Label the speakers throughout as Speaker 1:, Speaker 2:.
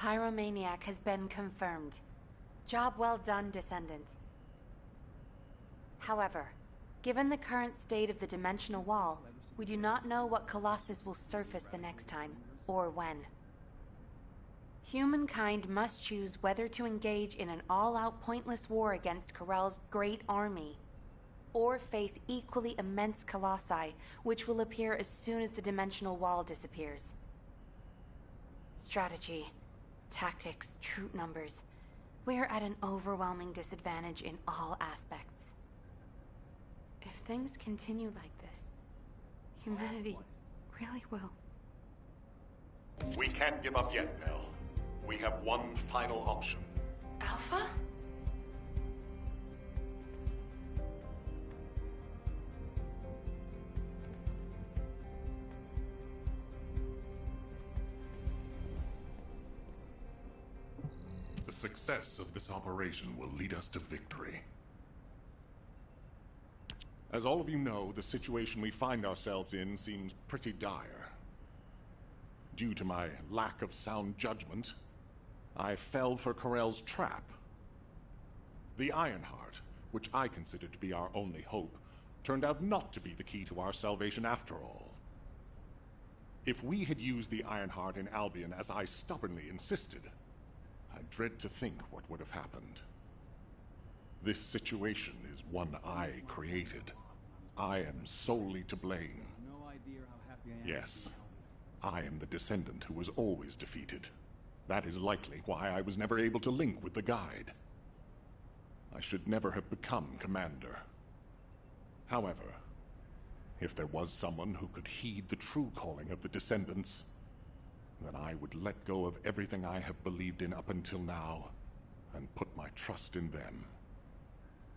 Speaker 1: Pyromaniac has been confirmed. Job well done, Descendant. However, given the current state of the dimensional wall, we do not know what Colossus will surface the next time, or when. Humankind must choose whether to engage in an all-out pointless war against Corell's great army, or face equally immense colossi, which will appear as soon as the dimensional wall disappears. Strategy, tactics, troop numbers. We are at an overwhelming disadvantage in all aspects. If things continue like this, humanity really will.
Speaker 2: We can't give up yet, Nell. We have one final option.
Speaker 1: Alpha?
Speaker 2: The success of this operation will lead us to victory. As all of you know, the situation we find ourselves in seems pretty dire. Due to my lack of sound judgment, I fell for Corell's trap. The Ironheart, which I considered to be our only hope, turned out not to be the key to our salvation after all. If we had used the Ironheart in Albion as I stubbornly insisted, I dread to think what would have happened. This situation is one I created. I am solely to blame. Yes, I am the Descendant who was always defeated. That is likely why I was never able to link with the Guide. I should never have become Commander. However, if there was someone who could heed the true calling of the Descendants, then I would let go of everything I have believed in up until now, and put my trust in them.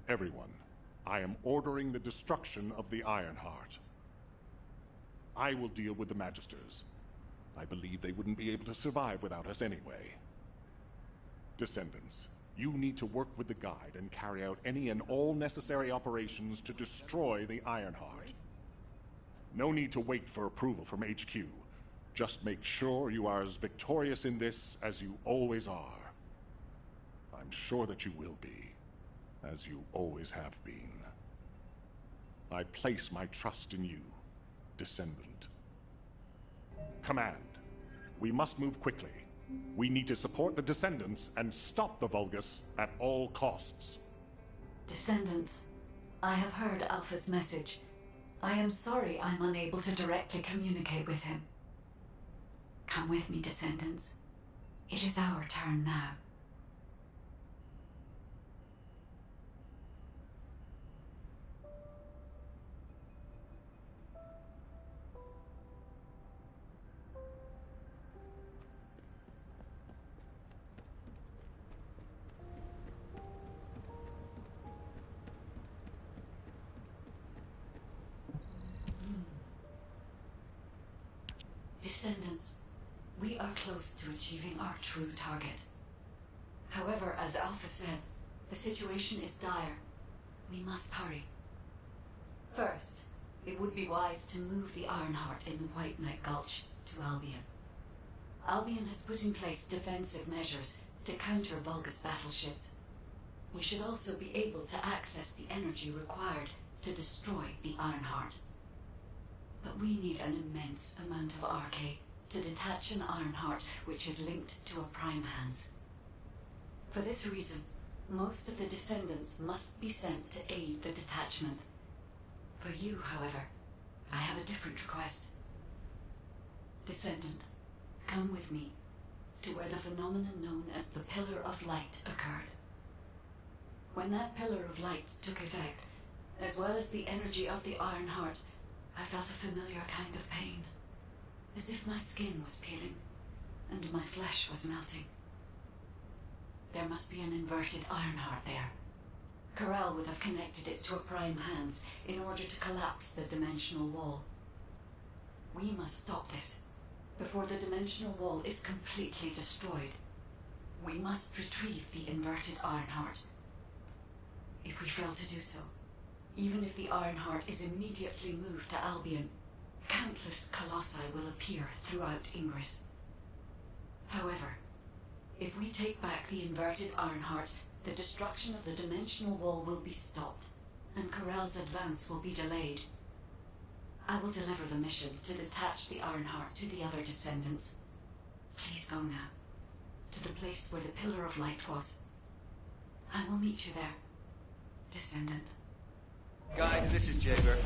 Speaker 2: Everyone, I am ordering the destruction of the Ironheart. I will deal with the Magisters. I believe they wouldn't be able to survive without us anyway. Descendants, you need to work with the Guide and carry out any and all necessary operations to destroy the Ironheart. No need to wait for approval from HQ. Just make sure you are as victorious in this as you always are. I'm sure that you will be, as you always have been. I place my trust in you, Descendant. Command, we must move quickly. We need to support the Descendants and stop the Vulgus at all costs.
Speaker 3: Descendants, I have heard Alpha's message. I am sorry I'm unable to directly communicate with him. Come with me, Descendants. It is our turn now. Descendants, we are close to achieving our true target. However, as Alpha said, the situation is dire. We must hurry. First, it would be wise to move the Ironheart in the White Knight Gulch to Albion. Albion has put in place defensive measures to counter Vulgus battleships. We should also be able to access the energy required to destroy the Ironheart. But we need an immense amount of Arcade to detach an Ironheart which is linked to a Prime Hands. For this reason, most of the Descendants must be sent to aid the detachment. For you, however, I have a different request. Descendant, come with me to where the phenomenon known as the Pillar of Light occurred. When that Pillar of Light took effect, as well as the energy of the Ironheart, I felt a familiar kind of pain, as if my skin was peeling and my flesh was melting. There must be an inverted Ironheart there. Corell would have connected it to a Prime Hands in order to collapse the dimensional wall. We must stop this before the dimensional wall is completely destroyed. We must retrieve the inverted Ironheart. If we fail to do so, even if the Ironheart is immediately moved to Albion, countless colossi will appear throughout Ingress. However, If we take back the inverted Ironheart, the destruction of the dimensional wall will be stopped, and Corell's advance will be delayed. I will deliver the mission to detach the Ironheart to the other Descendants. Please go now, to the place where the Pillar of Light was. I will meet you there, Descendant.
Speaker 4: Guide, this is Jaeger.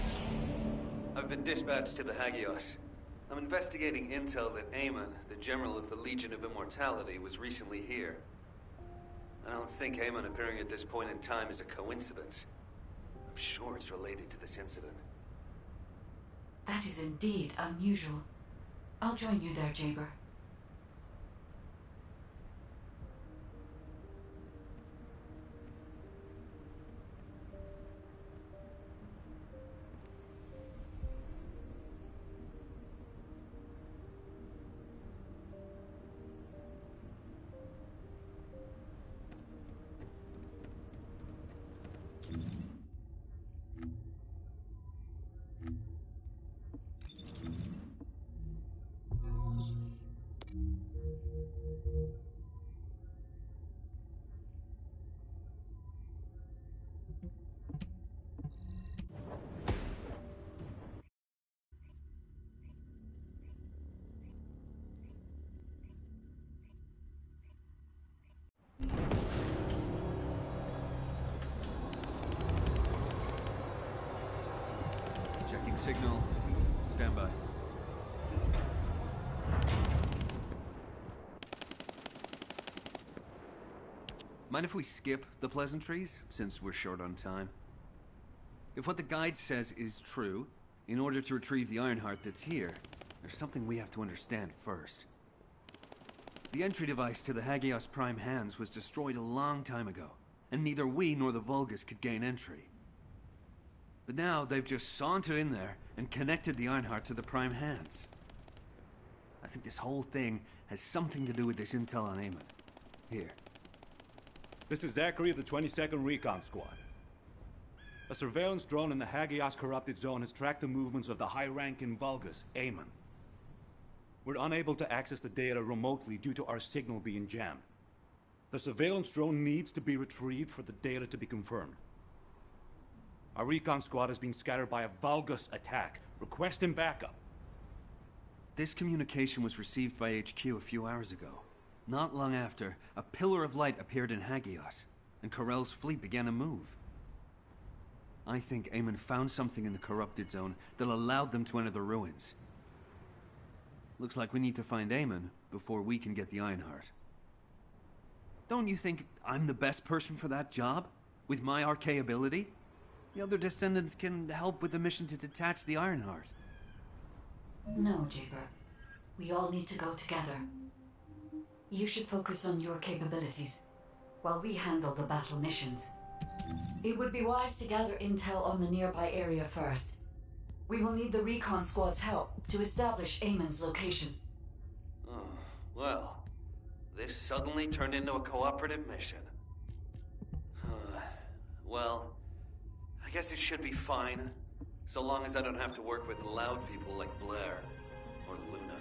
Speaker 4: I've been dispatched to the Hagios. I'm investigating intel that Amon, the General of the Legion of Immortality, was recently here. I don't think Amon appearing at this point in time is a coincidence. I'm sure it's related to this incident.
Speaker 3: That is indeed unusual. I'll join you there, Jaeger.
Speaker 4: Checking signal. Stand by. Mind if we skip the pleasantries, since we're short on time? If what the guide says is true, in order to retrieve the Ironheart that's here, there's something we have to understand first. The entry device to the Hagios Prime hands was destroyed a long time ago, and neither we nor the Vulgus could gain entry. But now they've just sauntered in there and connected the Ironheart to the Prime hands. I think this whole thing has something to do with this intel on Amon. Here.
Speaker 5: This is Zachary of the 22nd Recon Squad. A surveillance drone in the Hagios corrupted zone has tracked the movements of the high-ranking Vulgus, Amon. We're unable to access the data remotely due to our signal being jammed. The surveillance drone needs to be retrieved for the data to be confirmed. Our recon squad has been scattered by a Vulgus attack. Requesting backup.
Speaker 4: This communication was received by HQ a few hours ago. Not long after, a pillar of light appeared in Hagios, and Corell's fleet began to move. I think Amon found something in the corrupted zone that allowed them to enter the ruins. Looks like we need to find Amon before we can get the Ironheart. Don't you think I'm the best person for that job? With my arcane ability? The other Descendants can help with the mission to detach the Ironheart.
Speaker 3: No, Jaeger. We all need to go together. You should focus on your capabilities, while we handle the battle missions. It would be wise to gather intel on the nearby area first. We will need the recon squad's help to establish Amon's location.
Speaker 4: Oh, well, this suddenly turned into a cooperative mission. Well, I guess it should be fine, so long as I don't have to work with loud people like Blair or Luna.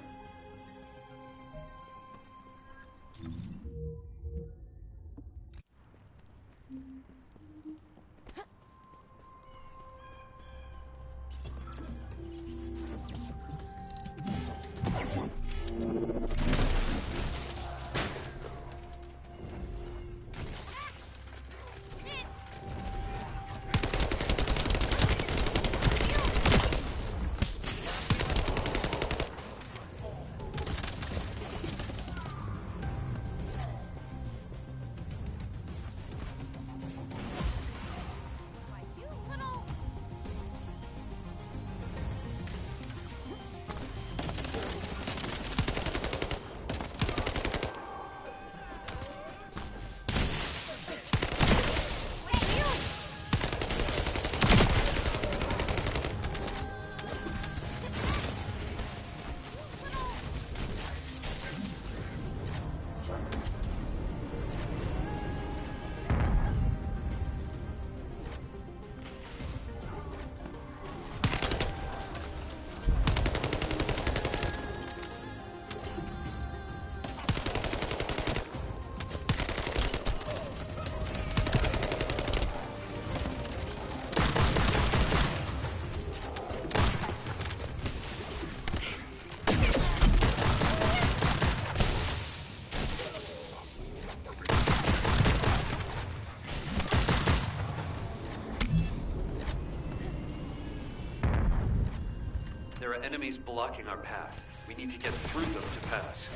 Speaker 4: are enemies blocking our path. We need to get through them to pass.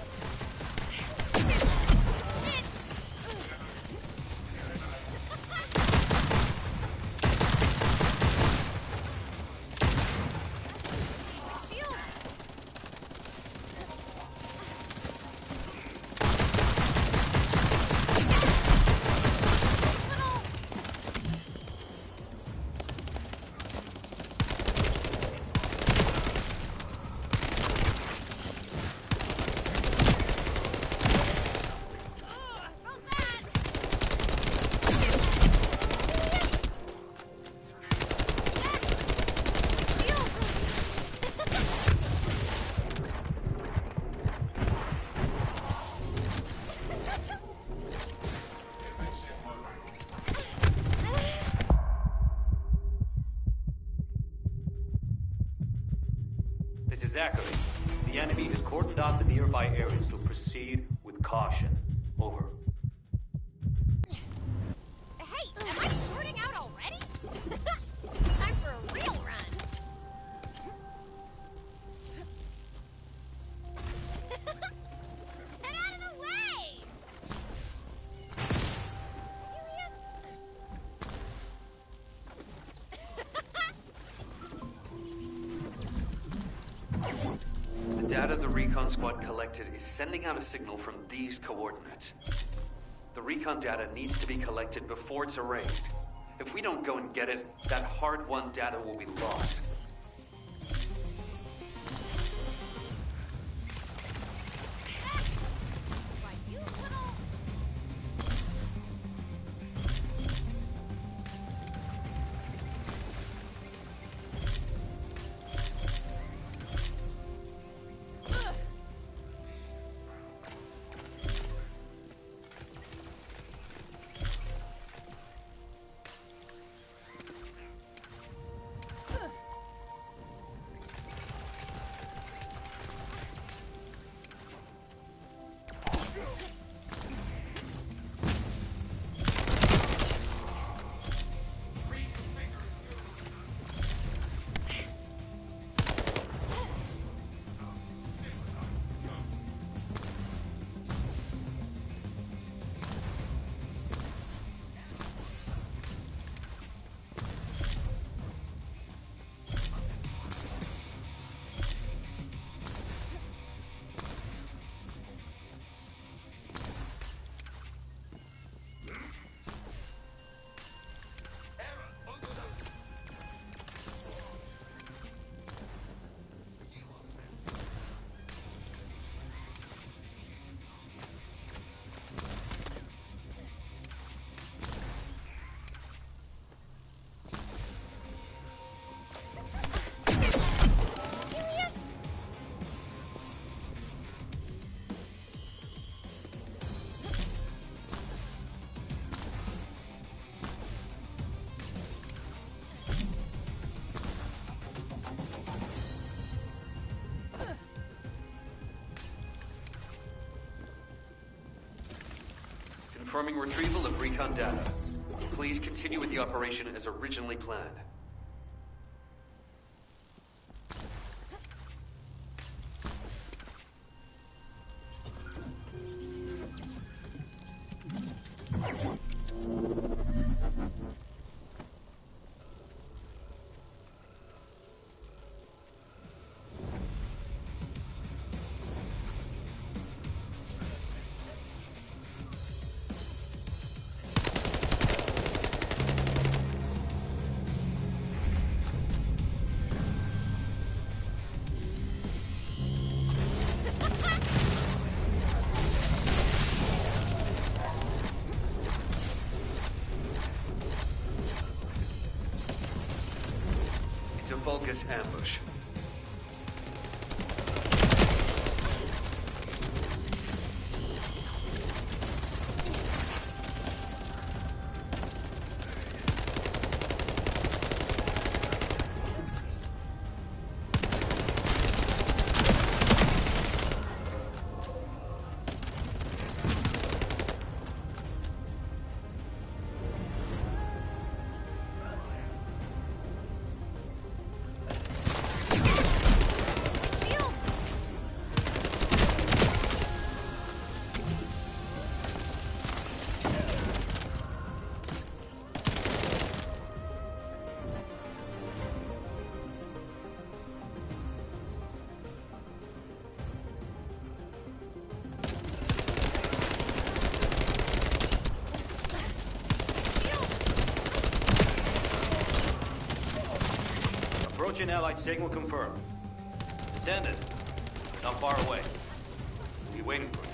Speaker 5: This is Zachary. The enemy has cordoned off the nearby areas, so proceed with caution. Over.
Speaker 6: Hey, am I shorting out already? Time for a real run. Get out of the way!
Speaker 4: The data the recon squad collected is sending out a signal from these coordinates. The recon data needs to be collected before it's erased. If we don't go and get it, that hard-won data will be lost.
Speaker 6: Why, you little...
Speaker 4: Confirming retrieval of recon data. Please continue with the operation as originally planned. It's a Vulgus ambush.
Speaker 5: Approach an allied signal confirmed. Descendant, not far away. Be waiting for you.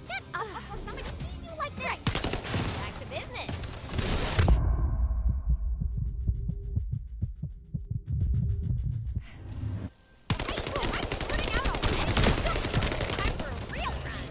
Speaker 6: Get up before somebody sees you like this! Back to business! Hey, am I shorting out already? Time for a real run!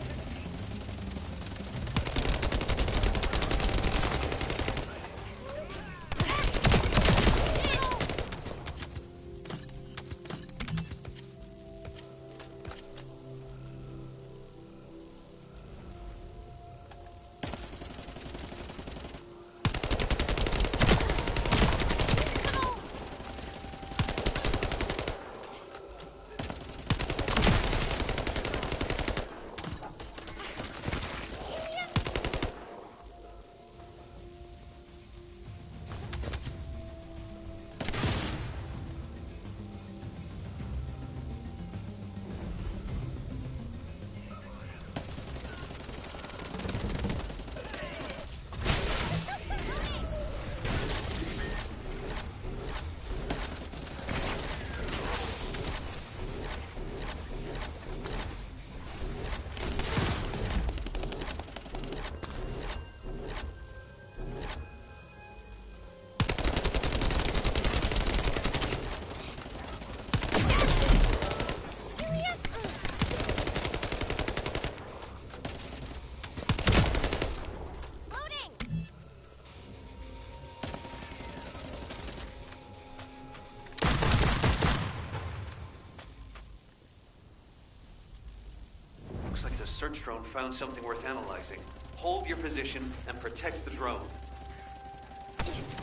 Speaker 6: Loading!
Speaker 4: Looks like the search drone found something worth analyzing. Hold your position and protect the drone.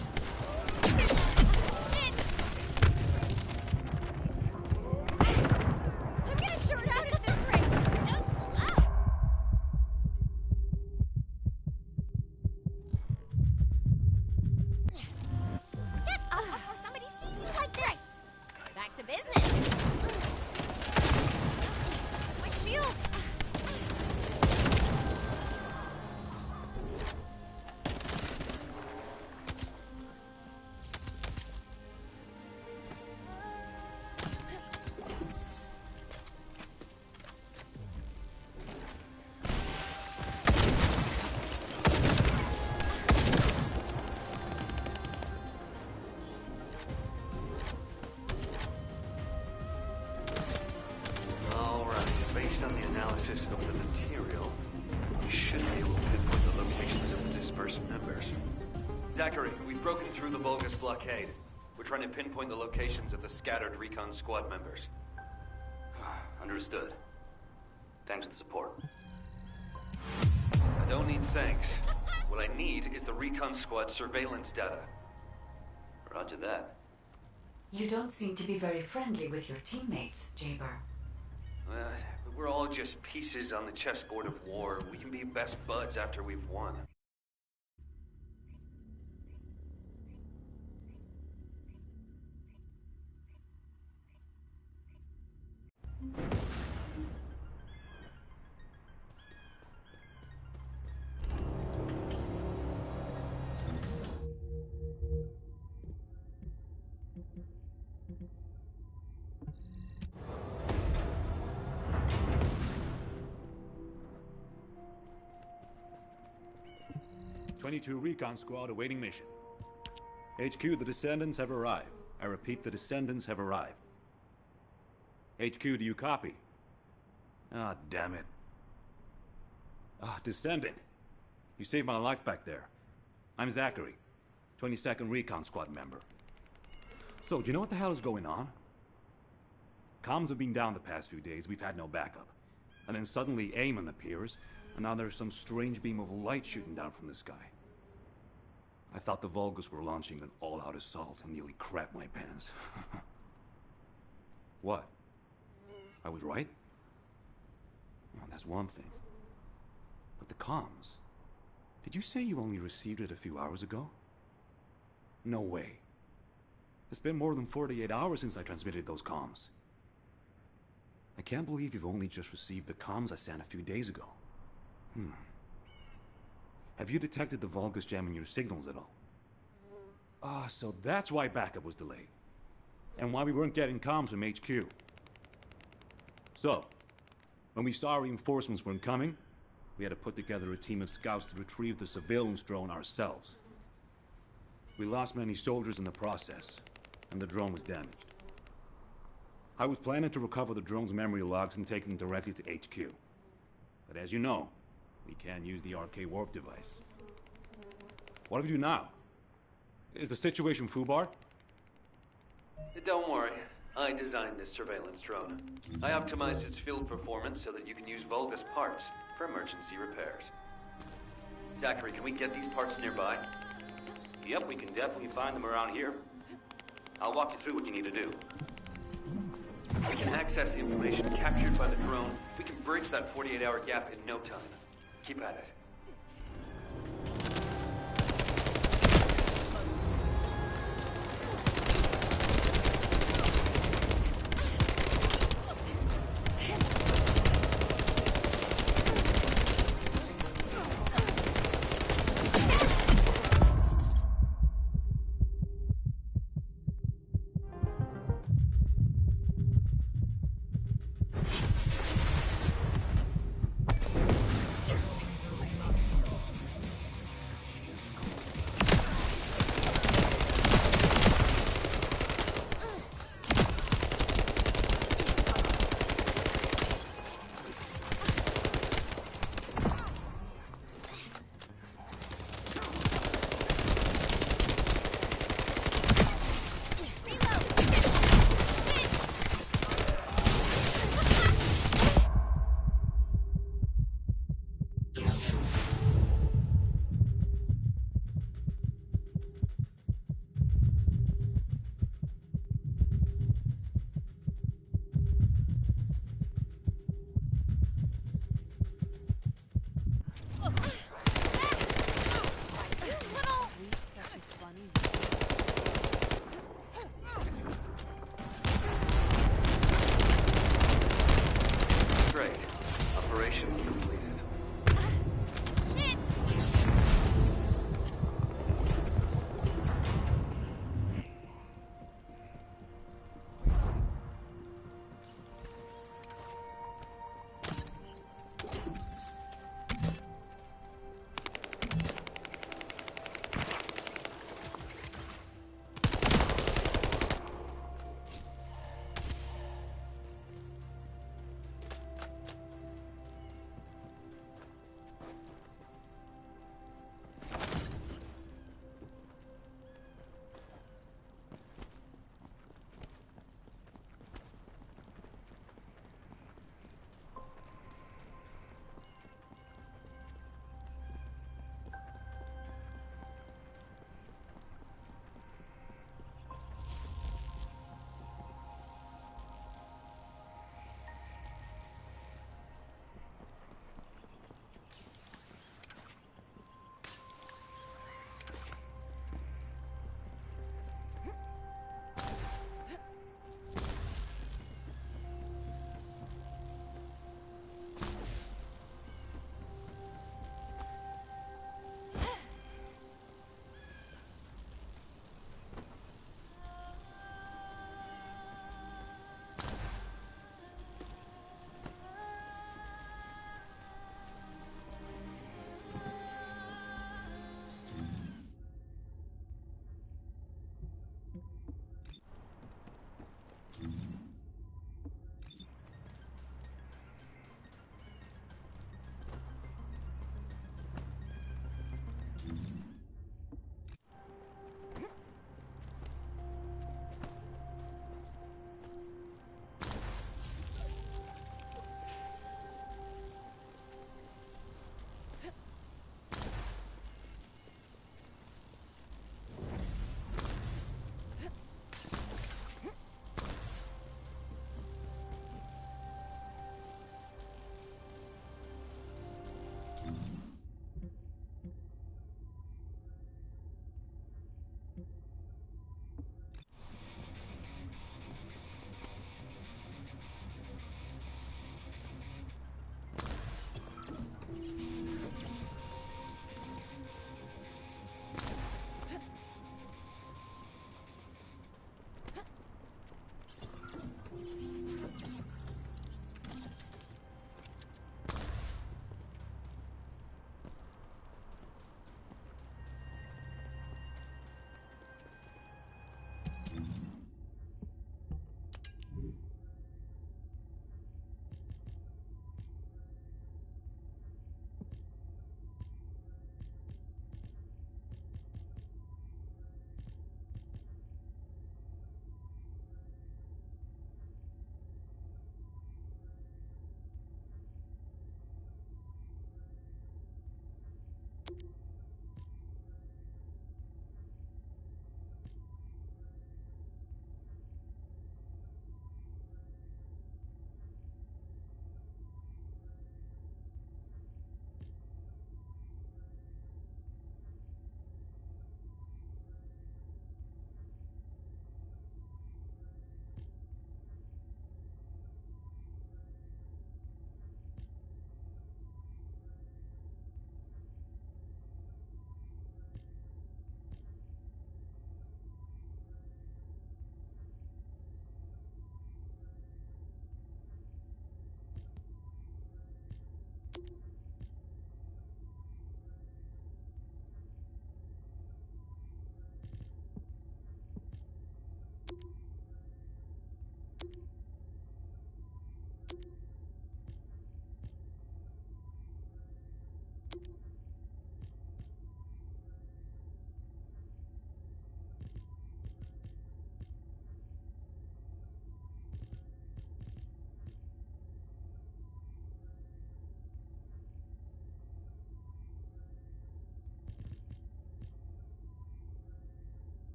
Speaker 6: I'm gonna short out at this rate! No slow! Get up before somebody sees you like this! Back to business! My shield!
Speaker 4: Alright, based on the analysis of the material, we should be able to pinpoint the locations of the dispersed members. Zachary, we've broken through the Volgus blockade. We're trying to pinpoint the locations of the scattered recon squad members.
Speaker 5: Understood. Thanks for the support.
Speaker 4: I don't need thanks. What I need is the recon squad surveillance data.
Speaker 5: Roger that.
Speaker 3: You don't seem to be very friendly with your teammates, Jaber.
Speaker 4: We're all just pieces on the chessboard of war. We can be best buds after we've won.
Speaker 5: '22 Recon Squad awaiting mission. HQ, the Descendants have arrived. I repeat, the Descendants have arrived. HQ, do you copy? Ah, damn it. Ah, Descendant. You saved my life back there. I'm Zachary, 22nd Recon Squad member. So, do you know what the hell is going on? Comms have been down the past few days, we've had no backup. And then suddenly Eamon appears, and now there's some strange beam of light shooting down from the sky. I thought the Vulgus were launching an all-out assault and nearly crapped my pants. What? I was right? Well, that's one thing. But the comms... Did you say you only received it a few hours ago? No way. It's been more than 48 hours since I transmitted those comms. I can't believe you've only just received the comms I sent a few days ago. Have you detected the Vulgus jamming your signals at all? Ah, so that's why backup was delayed. And why we weren't getting comms from HQ. So, when we saw reinforcements weren't coming, we had to put together a team of scouts to retrieve the surveillance drone ourselves. We lost many soldiers in the process, and the drone was damaged. I was planning to recover the drone's memory logs and take them directly to HQ. But as you know, we can't use the RK warp device. What do we do now? Is the situation foobar?
Speaker 4: Don't worry. I designed this surveillance drone. I optimized its field performance so that you can use Vulgus parts for emergency repairs. Zachary, can we get these parts nearby?
Speaker 7: Yep, we can definitely find them around here. I'll walk you through what you need to do.
Speaker 4: If we can access the information captured by the drone, we can bridge that 48-hour gap in no time. Keep at it.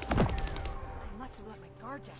Speaker 6: I must have let my guard down.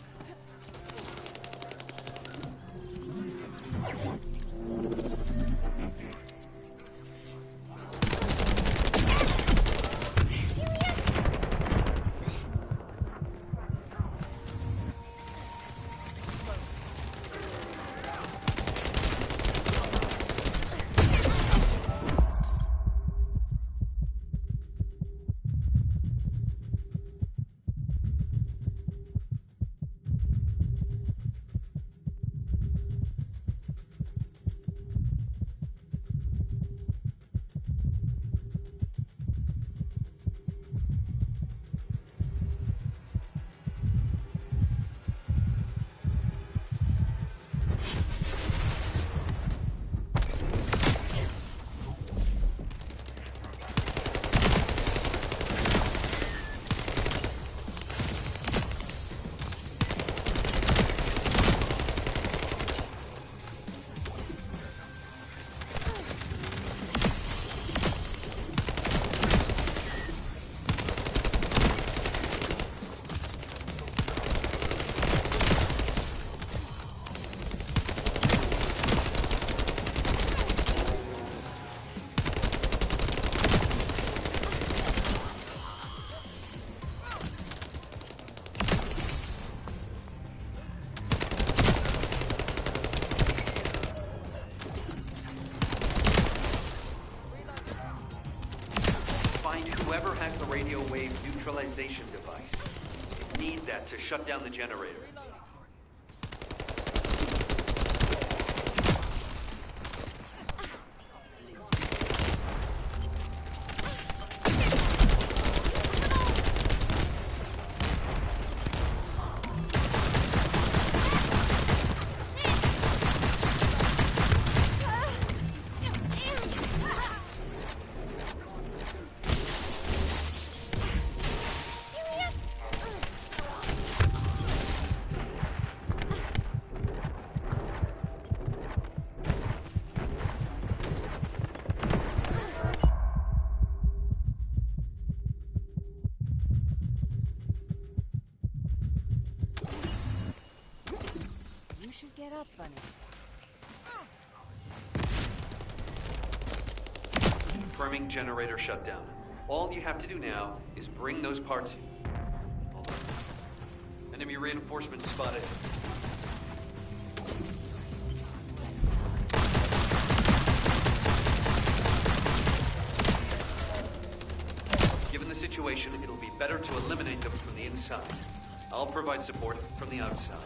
Speaker 4: Whoever has the radio wave neutralization device, need that to shut down the generator.
Speaker 6: Get up, Bunny.
Speaker 4: Confirming generator shutdown. All you have to do now is bring those parts in. Hold on. Enemy reinforcements spotted. Given the situation, it'll be better to eliminate them from the inside. I'll provide support from the outside.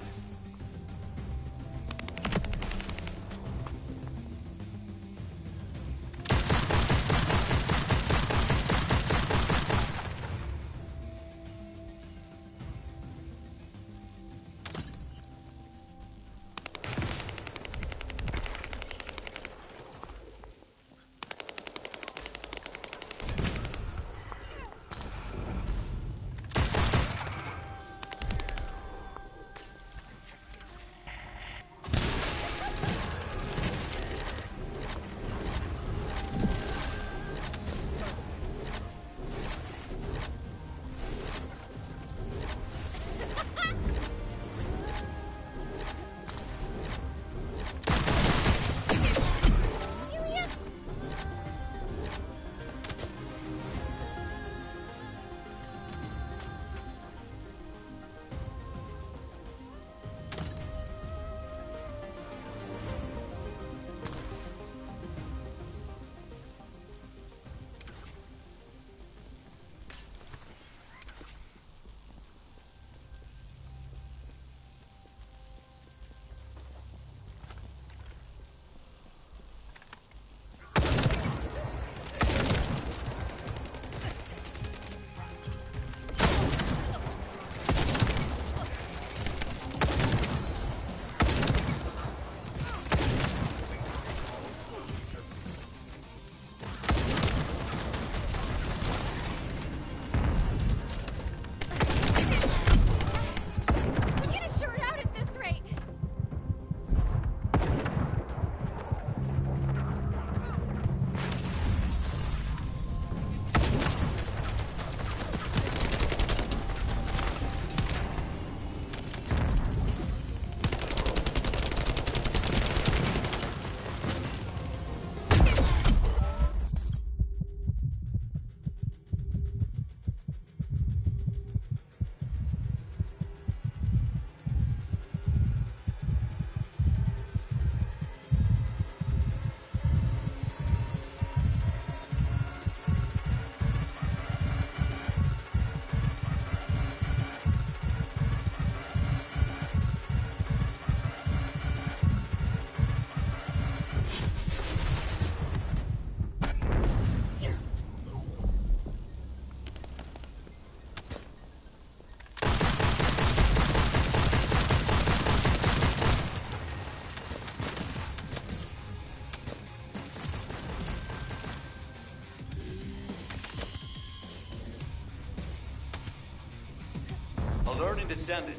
Speaker 7: Alert in Descendant.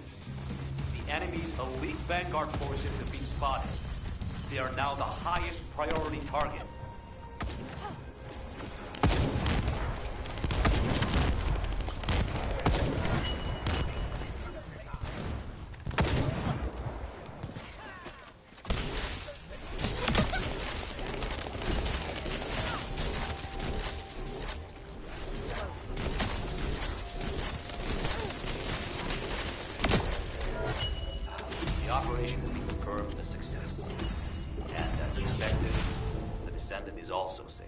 Speaker 7: The enemy's elite vanguard forces have been spotted. They are now the highest priority target. The operation has been confirmed a success. And as expected, the Descendant is also safe.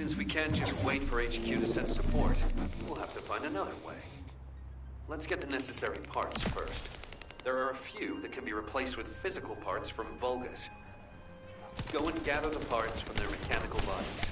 Speaker 4: Since we can't just wait for HQ to send support, we'll have to find another way. Let's get the necessary parts first. There are a few that can be replaced with physical parts from Vulgus. Go and gather the parts from their mechanical bodies.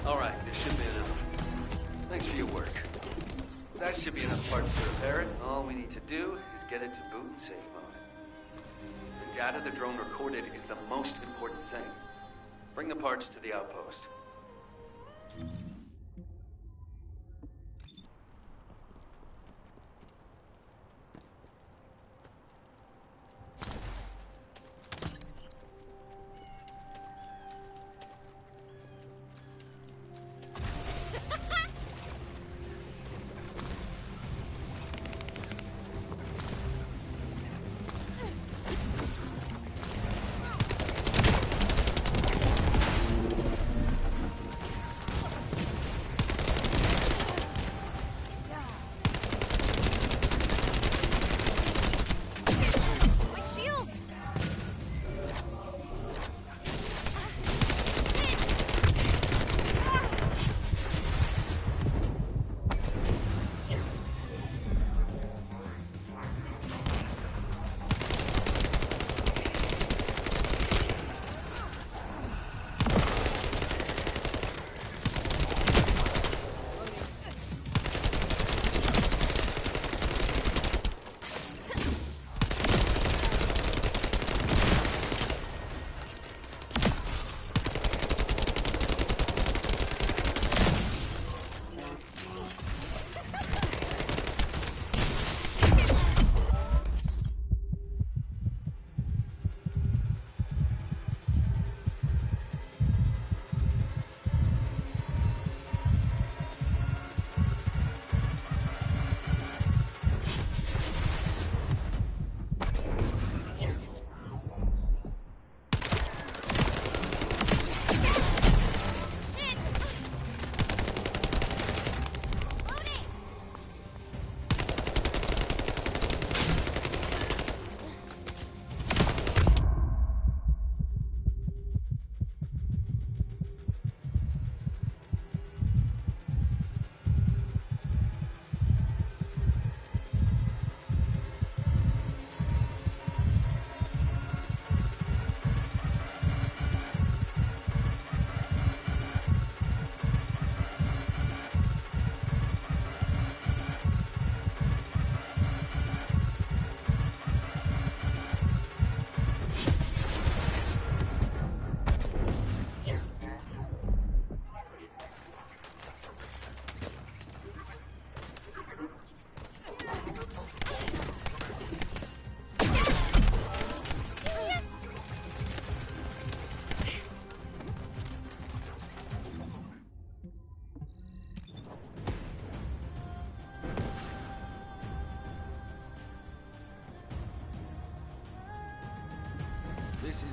Speaker 4: Alright, this should be enough. Thanks for your work. That should be enough parts to repair it. All we need to do is get it to boot and safe mode. The data the drone recorded is the most important thing. Bring the parts to the outpost.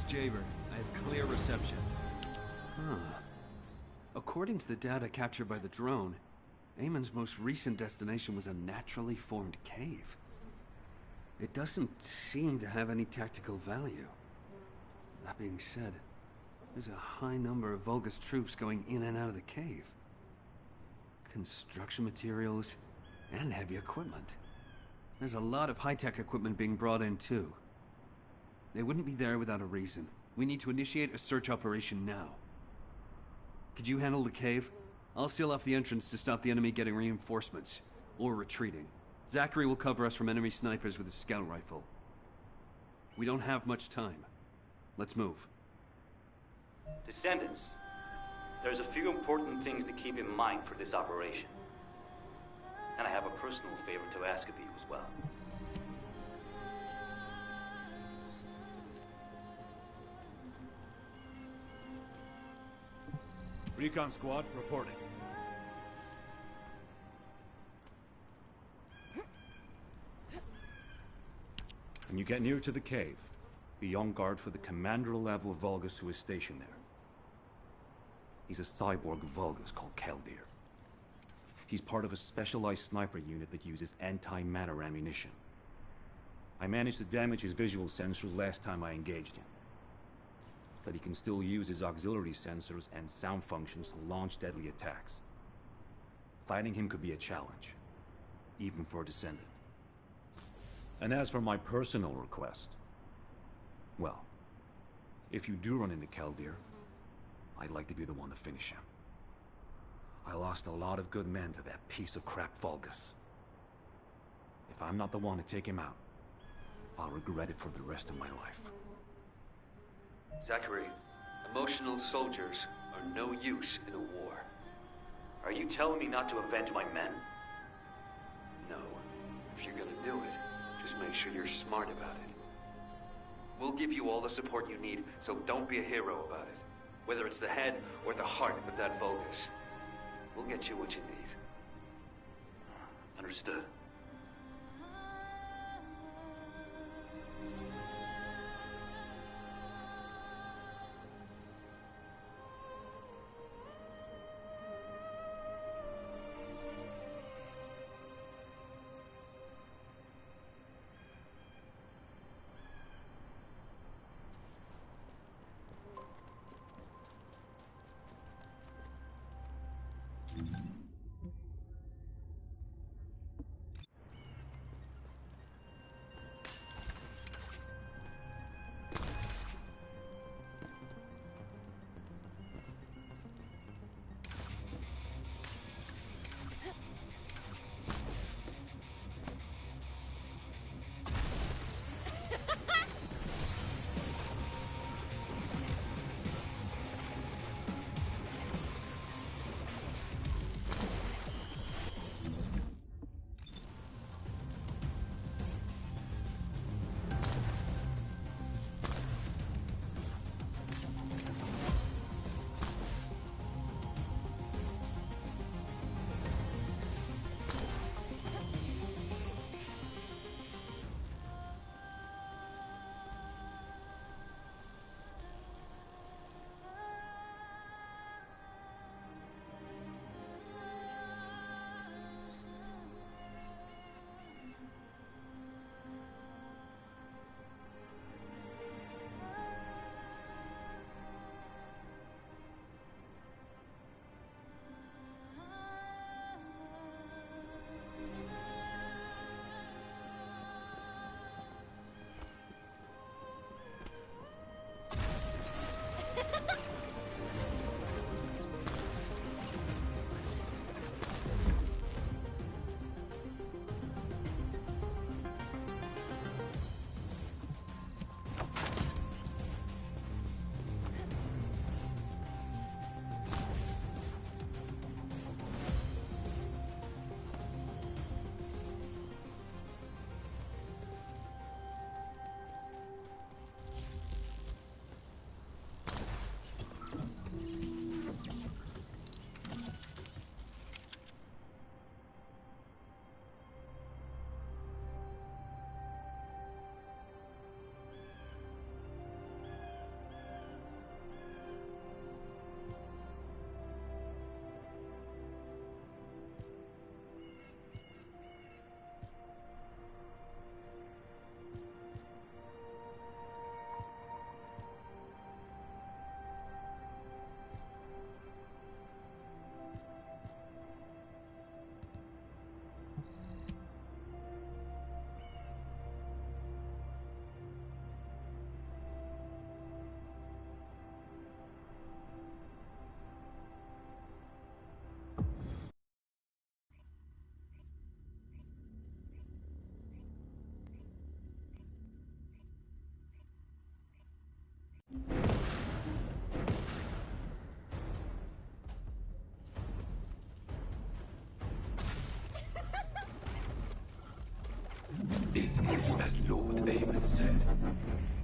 Speaker 4: Jaber. I have clear reception. Huh. According to the data captured by the drone, Eamon's most recent destination was a naturally formed cave. It doesn't seem to have any tactical value. That being said, there's a high number of Vulgus troops going in and out of the cave. Construction materials and heavy equipment. There's a lot of high-tech equipment being brought in too. They wouldn't be there without a reason. We need to initiate a search operation now. Could you handle the cave? I'll seal off the entrance to stop the enemy getting reinforcements. Or retreating. Zachary will cover us from enemy snipers with his scout rifle. We don't have much time. Let's move.
Speaker 7: Descendants, there's a few important things to keep in mind for this operation. And I have a personal favor to ask of you as well.
Speaker 5: Recon squad, reporting. When you get near to the cave, be on guard for the commander-level Vulgus who is stationed there. He's a cyborg Vulgus called Keldir. He's part of a specialized sniper unit that uses anti-matter ammunition. I managed to damage his visual sensors last time I engaged him. But he can still use his auxiliary sensors and sound functions to launch deadly attacks. Fighting him could be a challenge, even for a Descendant. And as for my personal request, well, if you do run into Keldir, I'd like to be the one to finish him. I lost a lot of good men to that piece of crap Vulgus. If I'm not the one to take him out, I'll regret it for the rest of my life.
Speaker 4: Zachary, emotional soldiers are no use in a war.
Speaker 7: Are you telling me not to avenge my men?
Speaker 4: No. If you're gonna do it, just make sure you're smart about it. We'll give you all the support you need, so don't be a hero about it. Whether it's the head or the heart of that Vulgus. We'll get you what you need.
Speaker 7: Understood.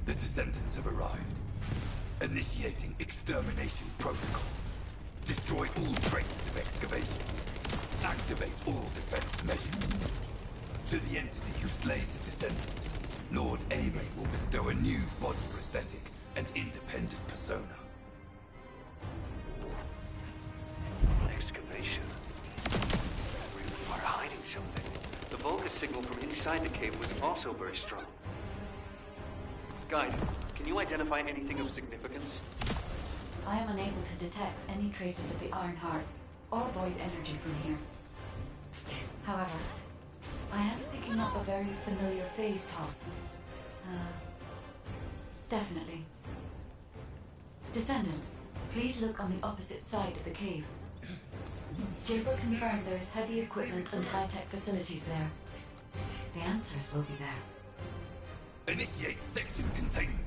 Speaker 8: The Descendants have arrived. Initiating extermination protocol. Destroy all traces of excavation. Activate all defense measures. To the entity who slays the Descendant, Lord Aemon will bestow a new body prosthetic and independent persona.
Speaker 4: Excavation. We are hiding something. The Vulgus signal from inside the cave was also very strong. Guide, can you identify anything of significance?
Speaker 3: I am unable to detect any traces of the Iron Heart or void energy from here. However, I am picking up a very familiar phase toss. Definitely. Descendant, please look on the opposite side of the cave. Jaber confirmed there is heavy equipment and high-tech facilities there. The answers will be there.
Speaker 8: Initiate section containment.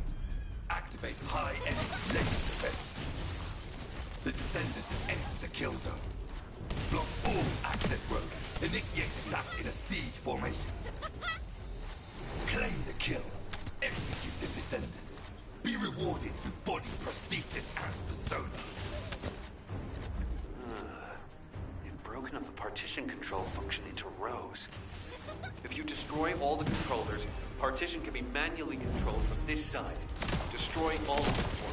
Speaker 8: Activate high-energy laser defense. The Descendant has entered the kill zone. Block all access roads. Initiate attack in a siege formation. Claim the kill. Execute the Descendant. Be rewarded with body prosthesis and persona.
Speaker 4: They've broken up the partition control function into rows. If you destroy all the controllers, partition can be manually controlled from this side. Destroy all of them for me.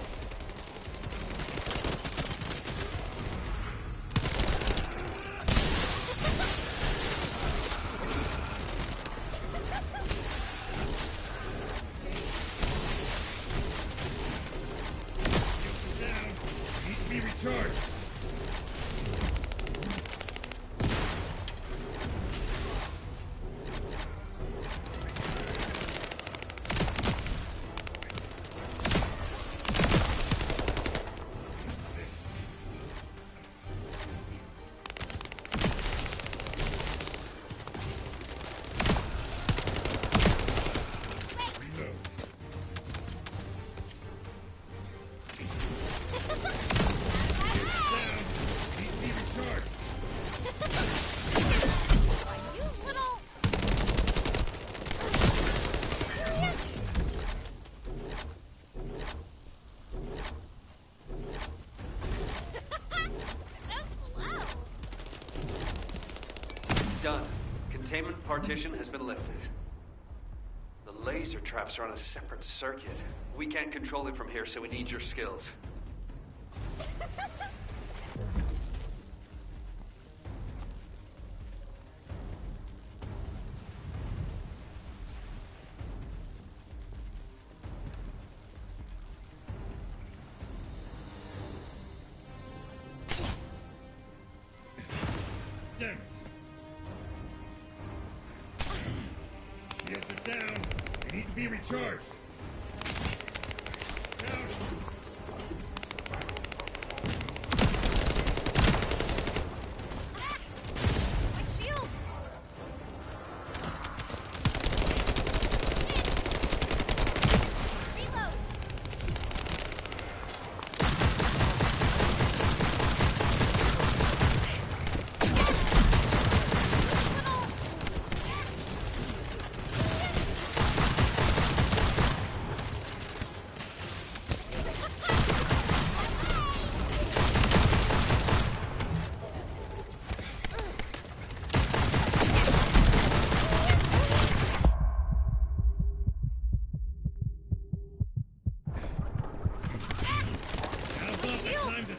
Speaker 4: Done. Containment partition has been lifted. The laser traps are on a separate circuit. We can't control it from here, so we need your skills.
Speaker 9: Damn it. Shields are down. They need to be recharged. Down.
Speaker 6: My shield! Reload!
Speaker 9: Now's not the time to...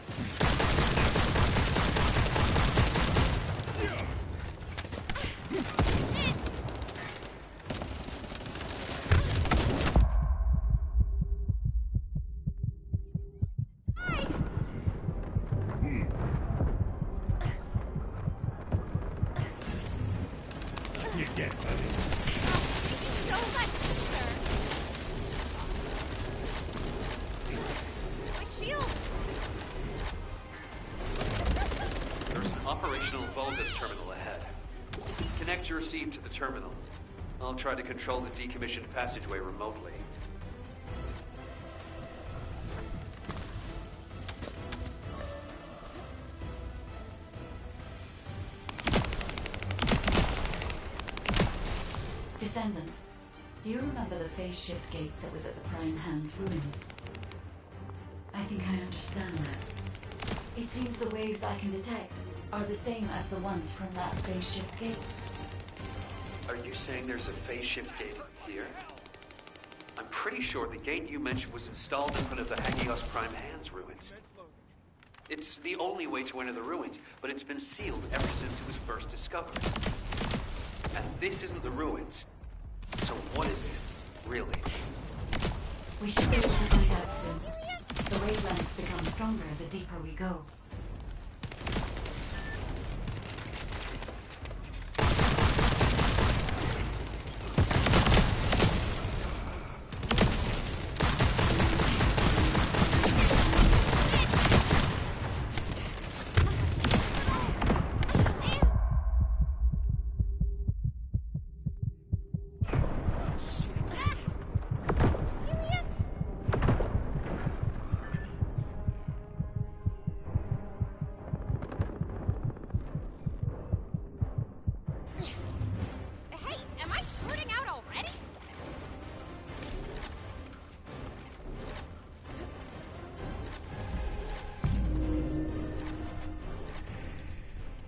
Speaker 9: Not you yet, buddy.
Speaker 6: So much, sir! My shield!
Speaker 4: There's an operational Vulgus terminal ahead. Connect your receive to the terminal. I'll try to control the decommissioned passageway remotely.
Speaker 3: Descendant, Do you remember the phase shift gate that was at the Prime Hand's ruins? I think I understand that. It seems the waves I can detect are the same as the ones from that phase shift gate.
Speaker 4: Are you saying there's a phase shift gate here? I'm pretty sure the gate you mentioned was installed in front of the Hagios Prime Hand's ruins. It's the only way to enter the ruins, but it's been sealed ever since it was first discovered. And this isn't the ruins. So what is it, really?
Speaker 3: We should be able to find out soon. The wavelengths become stronger the deeper we go.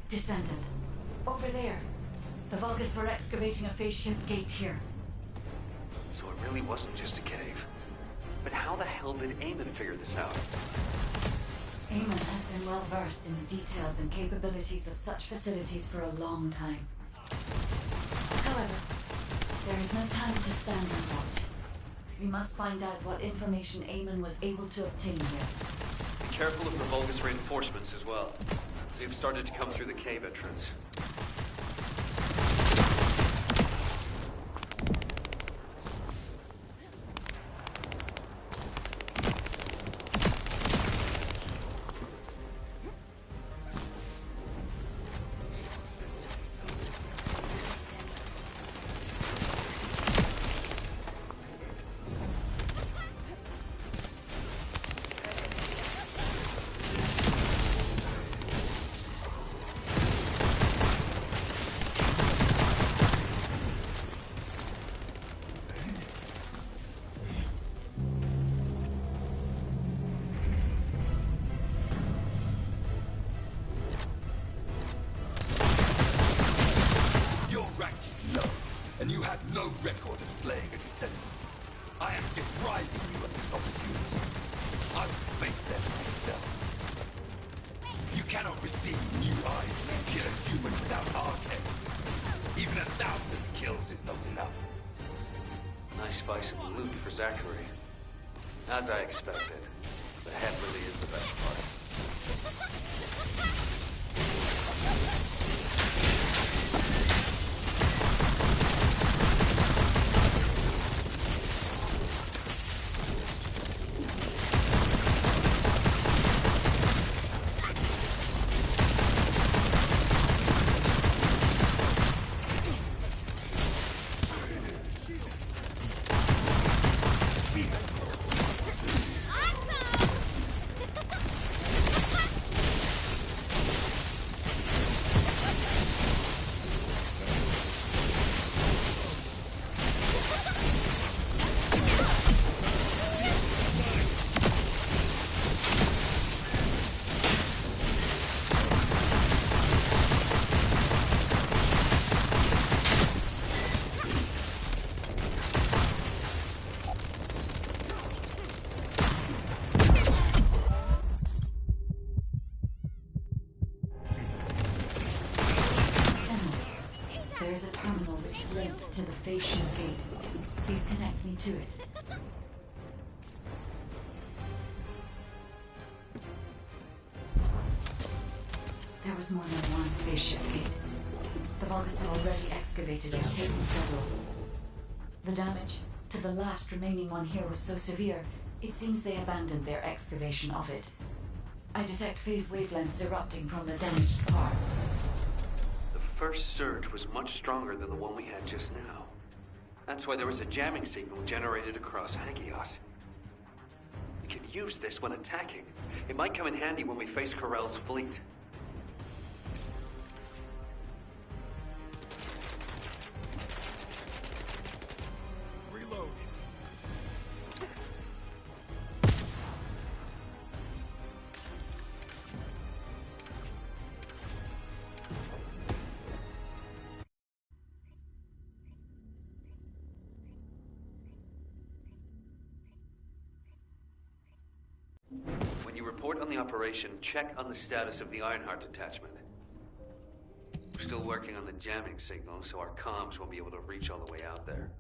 Speaker 3: Descendant. Over there. The Vulgus were excavating a phase shift gate here.
Speaker 4: So it really wasn't just a cave. But how the hell did Eamon figure this out?
Speaker 3: Eamon has been well versed in the details and capabilities of such facilities for a long time. However, there is no time to stand and watch. We must find out what information Eamon was able to obtain here.
Speaker 4: Be careful of the Vulgus reinforcements as well. They've started to come through the cave entrance.
Speaker 8: And you had no record of slaying a descendant. I am depriving you of this opportunity. I will face them myself. You cannot receive new eyes and kill a human without arcane. Even 1,000 kills is not enough.
Speaker 4: Nice spice of loot for Zachary. As I expected, the head really is the best part.
Speaker 3: There is a terminal which is linked to the phase shift gate. Please connect me to it. There was more than one phase shift gate. The Vulgus had already excavated and taken several. The damage to the last remaining one here was so severe, it seems they abandoned their excavation of it. I detect phase wavelengths erupting from the damaged parts.
Speaker 4: The first surge was much stronger than the one we had just now. That's why there was a jamming signal generated across Hagios. We could use this when attacking. It might come in handy when we face Corell's fleet. report on the operation, check on the status of the Ironheart attachment. We're still working on the jamming signal, so our comms won't be able to reach all the way out there.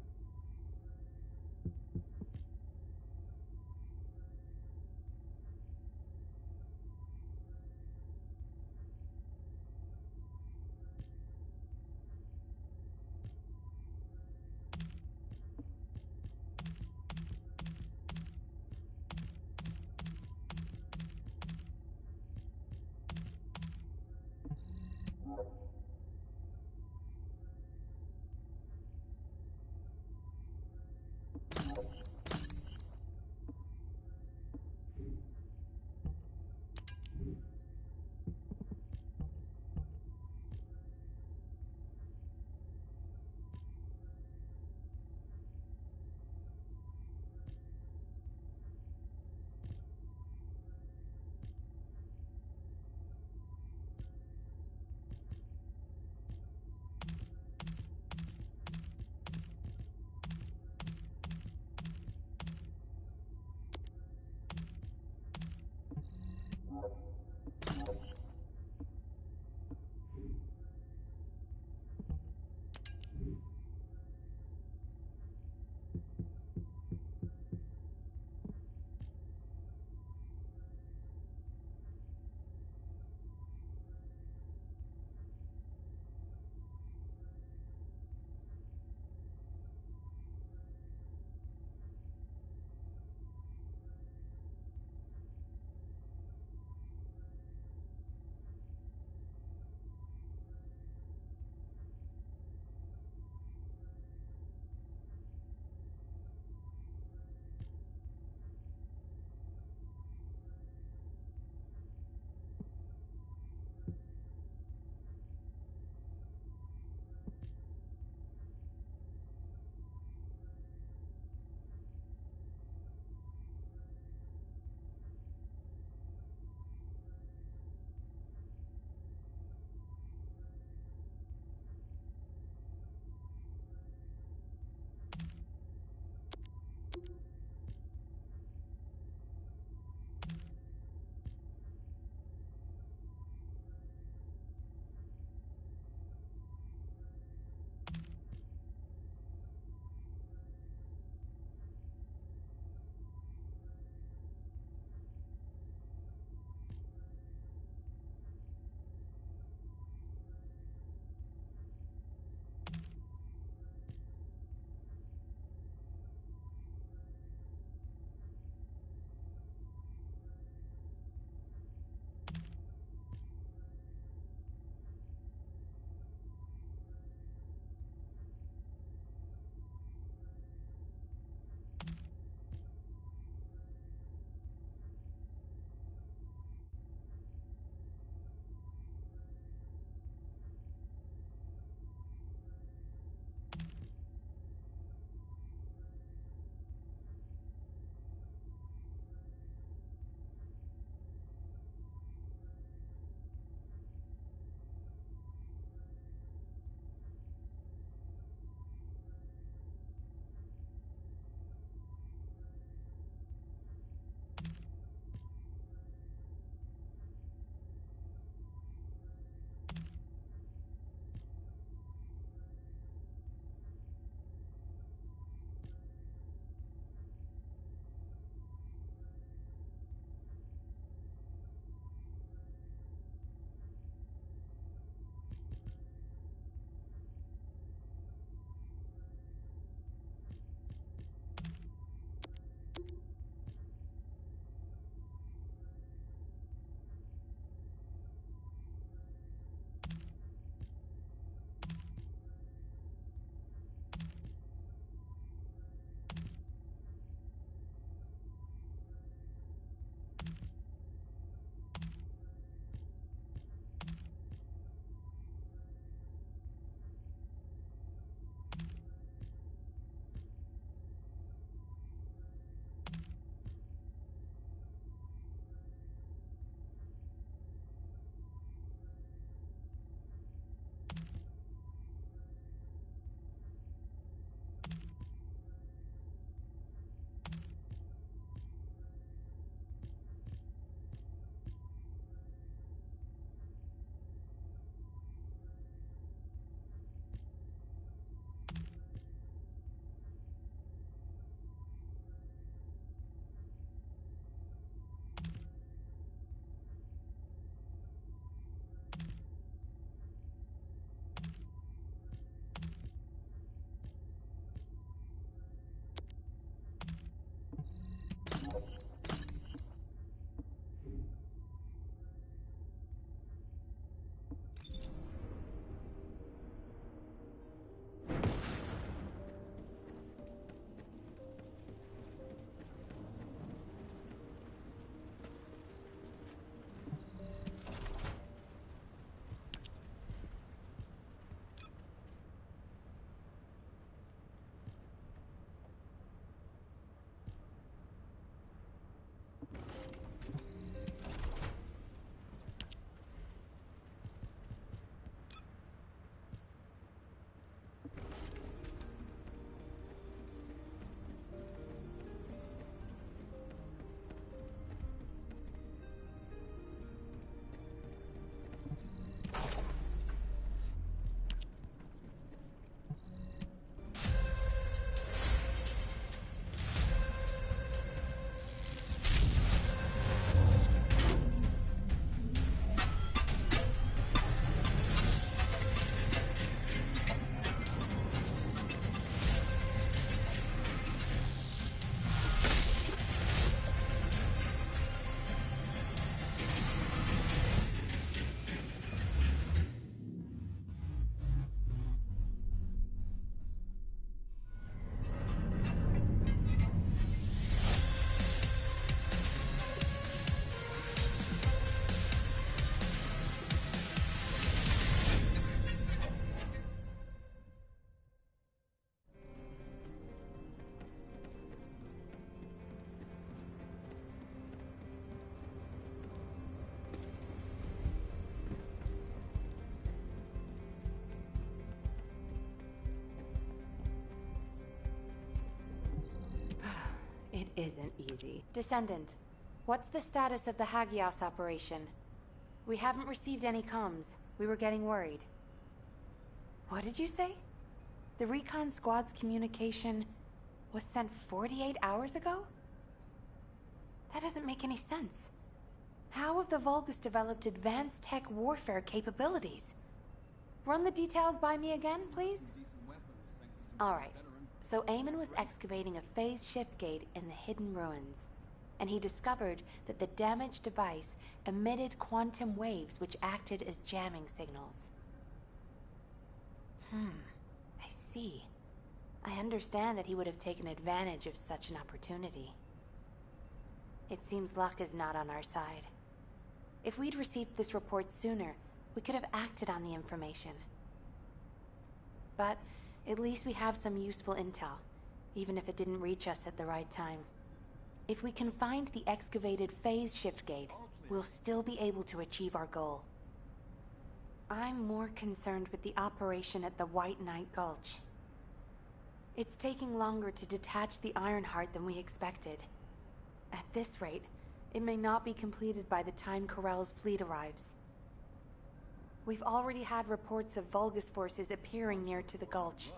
Speaker 1: isn't easy. Descendant, what's the status of the Hagios operation? We haven't received any comms. We were getting worried. What did you say? The recon squad's communication was sent 48 hours ago? That doesn't make any sense. How have the Vulgus developed advanced tech warfare capabilities? Run the details by me again, please? Alright, so Eamon was excavating a phase shift gate in the hidden ruins, and he discovered that the damaged device emitted quantum waves which acted as jamming signals. I see. I understand that he would have taken advantage of such an opportunity. It seems luck is not on our side. If we'd received this report sooner, we could have acted on the information. But at least we have some useful intel, even if it didn't reach us at the right time. If we can find the excavated phase shift gate, we'll still be able to achieve our goal. I'm more concerned with the operation at the White Knight Gulch. It's taking longer to detach the Ironheart than we expected. At this rate, it may not be completed by the time Corell's fleet arrives. We've already had reports of Vulgus forces appearing near to the Gulch.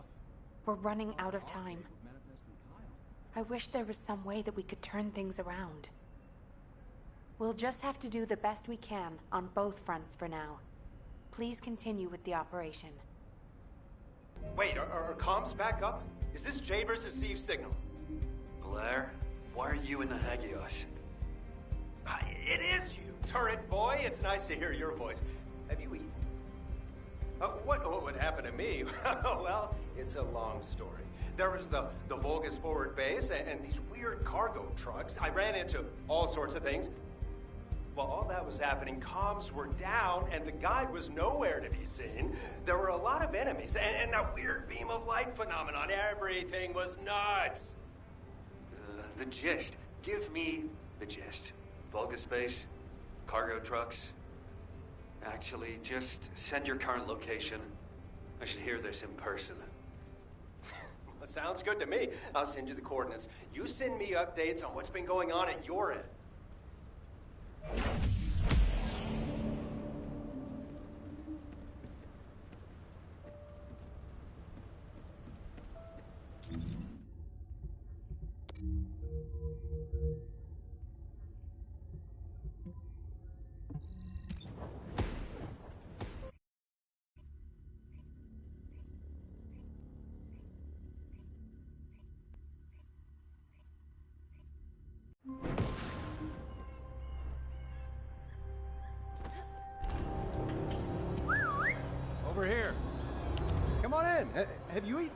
Speaker 1: We're running out of time. I wish there was some way that we could turn things around. We'll just have to do the best we can on both fronts for now. Please continue with the operation.
Speaker 10: Wait, are comms back up? Is this Jaber's received signal?
Speaker 4: Blair, why are you in the Hagios?
Speaker 10: It is you, turret boy. It's nice to hear your voice. Have you eaten? What would happen to me? Well, it's a long story. There was the Vulgus forward base and these weird cargo trucks. I ran into all sorts of things. While all that was happening, comms were down and the guide was nowhere to be seen. There were a lot of enemies and that weird beam of light phenomenon. Everything was nuts.
Speaker 4: The gist. Give me the gist. Vulgus base, cargo trucks. Actually, just send your current location. I should hear this in person.
Speaker 10: Sounds good to me. I'll send you the coordinates. You send me updates on what's been going on at your end.
Speaker 11: Over here. Come on in. Have you eaten?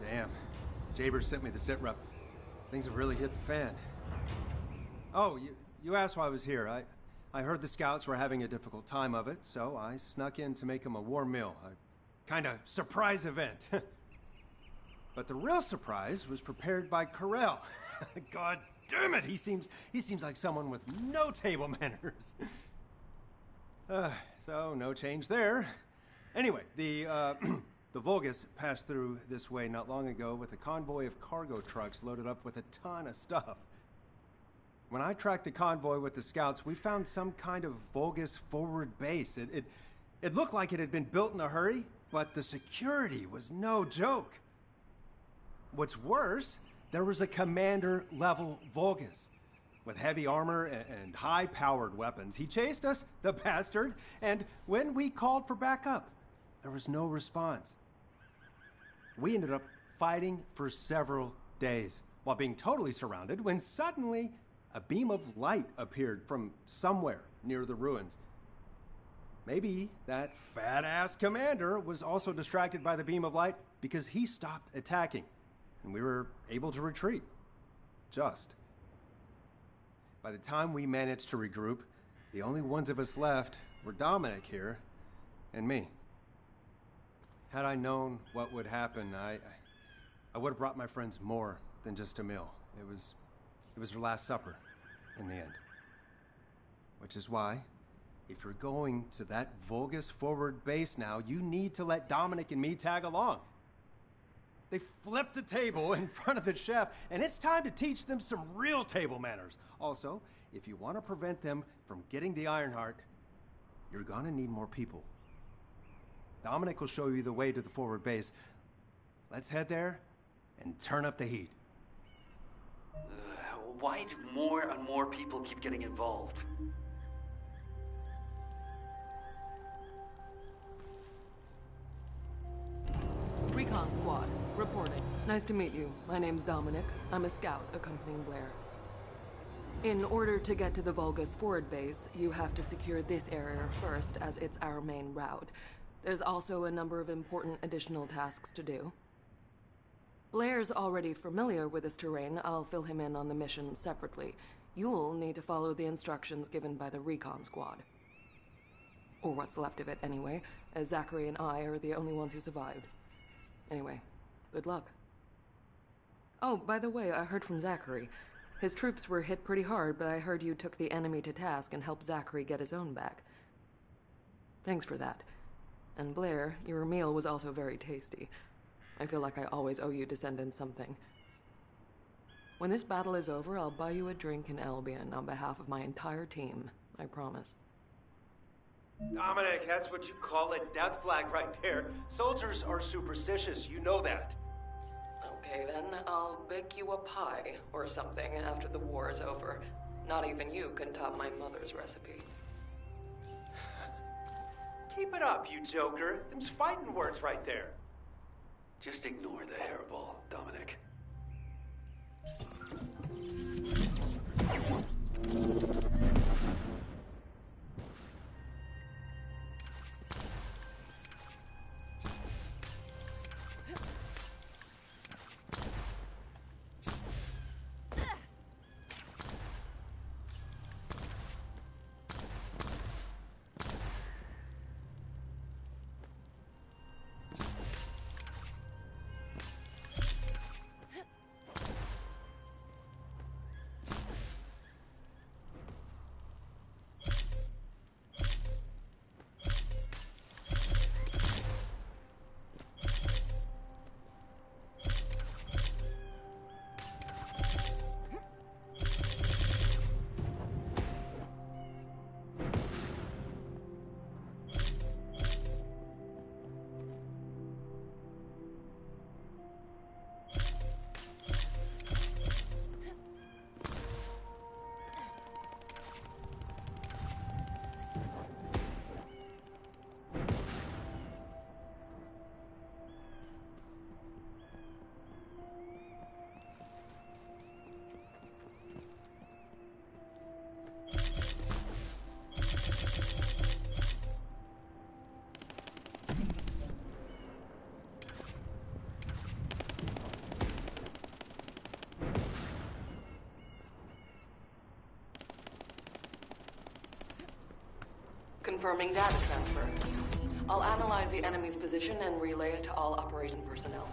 Speaker 11: Damn. Jaber sent me the sit rep. Things have really hit the fan. Oh, you asked why I was here. I heard the scouts were having a difficult time of it, so I snuck in to make them a warm meal. A kind of surprise event. But the real surprise was prepared by Corell. God damn it! He seems like someone with no table manners. So no change there. Anyway, the Vulgus passed through this way not long ago with a convoy of cargo trucks loaded up with a ton of stuff. When I tracked the convoy with the scouts, we found some kind of Vulgus forward base. It looked like it had been built in a hurry, but the security was no joke. What's worse, there was a commander-level Vulgus with heavy armor and high-powered weapons. He chased us, the bastard, and when we called for backup, there was no response. We ended up fighting for several days while being totally surrounded when suddenly a beam of light appeared from somewhere near the ruins. Maybe that fat-ass commander was also distracted by the beam of light because he stopped attacking, and we were able to retreat. Just. By the time we managed to regroup, the only ones of us left were Dominic here and me. Had I known what would happen, I would have brought my friends more than just a meal. It was their last supper in the end. Which is why, if you're going to that Vulgus forward base now, you need to let Dominic and me tag along. They flipped the table in front of the chef, and it's time to teach them some real table manners. Also, if you want to prevent them from getting the Ironheart, you're gonna need more people. Dominic will show you the way to the forward base. Let's head there and turn up the heat.
Speaker 4: Why do more and more people keep getting involved?
Speaker 12: Recon Squad, reporting. Nice to meet you. My name's Dominic. I'm a scout accompanying Blair. In order to get to the Vulgus forward base, you have to secure this area first, as it's our main route. There's also a number of important additional tasks to do. Blair's already familiar with this terrain. I'll fill him in on the mission separately. You'll need to follow the instructions given by the Recon Squad. Or what's left of it, anyway, as Zachary and I are the only ones who survived. Anyway, good luck. Oh, by the way, I heard from Zachary. His troops were hit pretty hard, but I heard you took the enemy to task and helped Zachary get his own back. Thanks for that. And Blair, your meal was also very tasty. I feel like I always owe you Descendant something. When this battle is over, I'll buy you a drink in Albion on behalf of my entire team. I promise.
Speaker 10: Dominic, that's what you call a death flag right there. Soldiers are superstitious, you know that.
Speaker 12: Okay then, I'll bake you a pie or something after the war is over. Not even you can top my mother's recipe.
Speaker 10: Keep it up, you joker. Them's fighting words right there.
Speaker 4: Just ignore the hairball, Dominic.
Speaker 12: Confirming data transfer. I'll analyze the enemy's position and relay it to all operation personnel.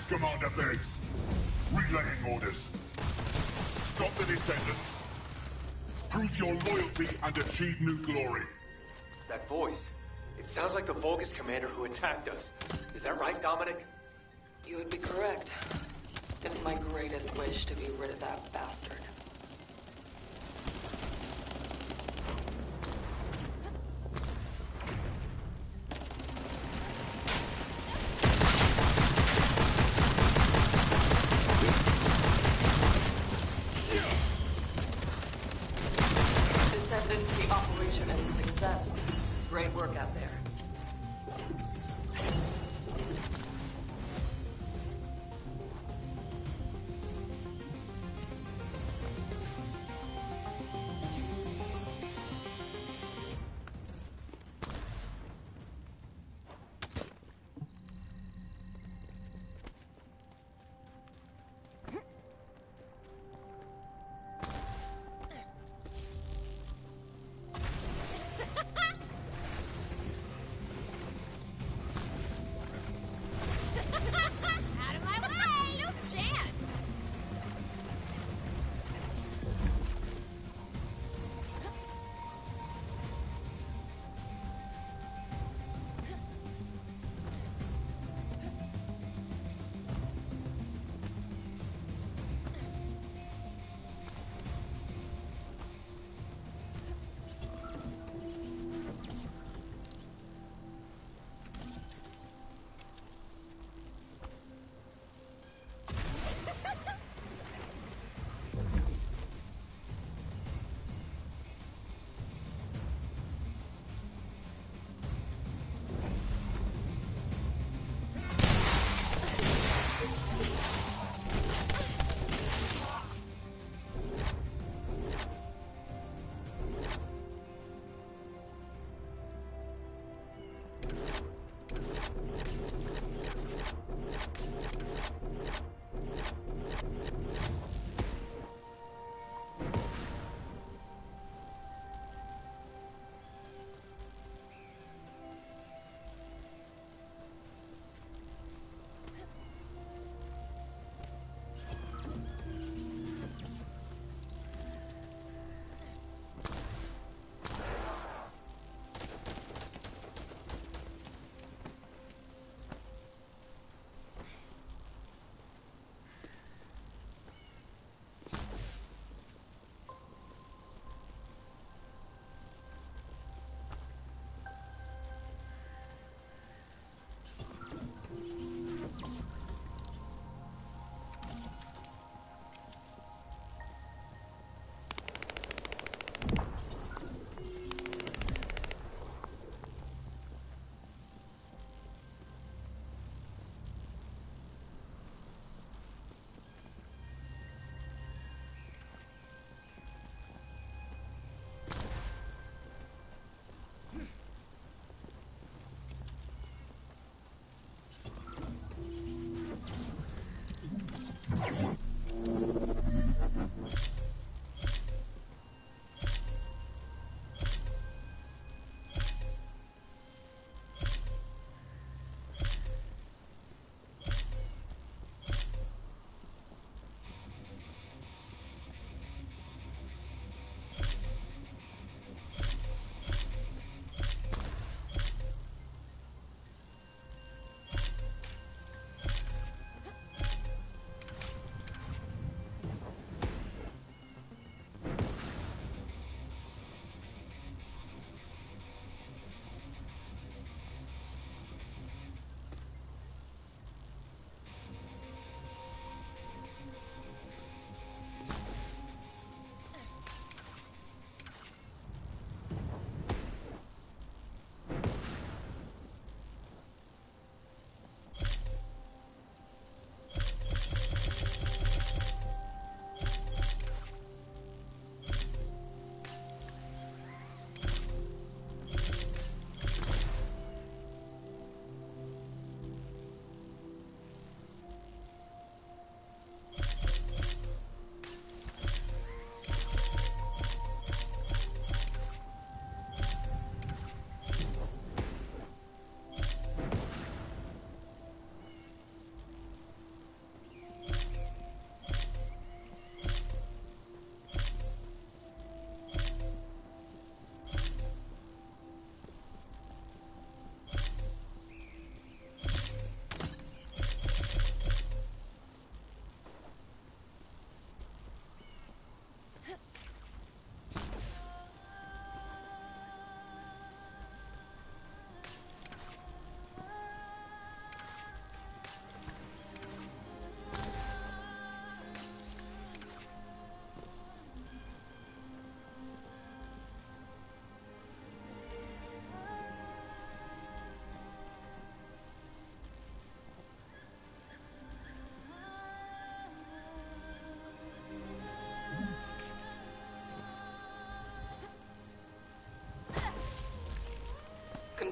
Speaker 9: Commander begs. Relaying orders. Stop the Descendants. Prove your loyalty and achieve new glory.
Speaker 10: That voice. It sounds like the Vulgus commander who attacked us. Is that right, Dominic?
Speaker 12: You would be correct. It is my greatest wish to be rid of that bastard. Descendant, the operation is a success. Great work out there.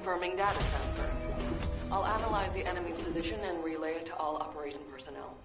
Speaker 12: Confirming data transfer. I'll analyze the enemy's position and relay it to all operation personnel.